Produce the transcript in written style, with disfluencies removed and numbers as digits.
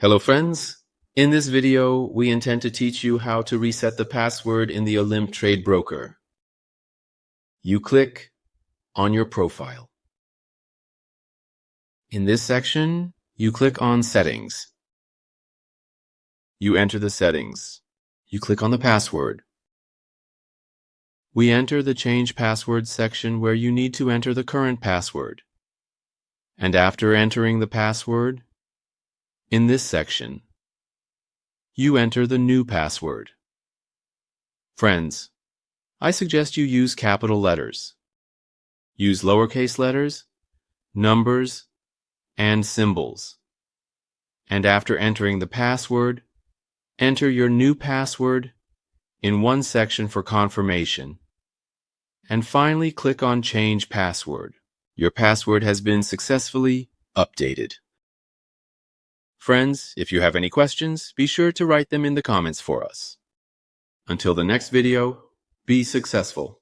Hello friends, in this video we intend to teach you how to reset the password in the OlympTrade broker. You click on your profile. In this section, you click on Settings. You enter the settings. You click on the password. We enter the Change Password section where you need to enter the current password. And after entering the password, in this section, you enter the new password. Friends, I suggest you use capital letters. Use lowercase letters, numbers, and symbols. And after entering the password, enter your new password in one section for confirmation. And finally, click on Change Password. Your password has been successfully updated. Friends, if you have any questions, be sure to write them in the comments for us. Until the next video, be successful.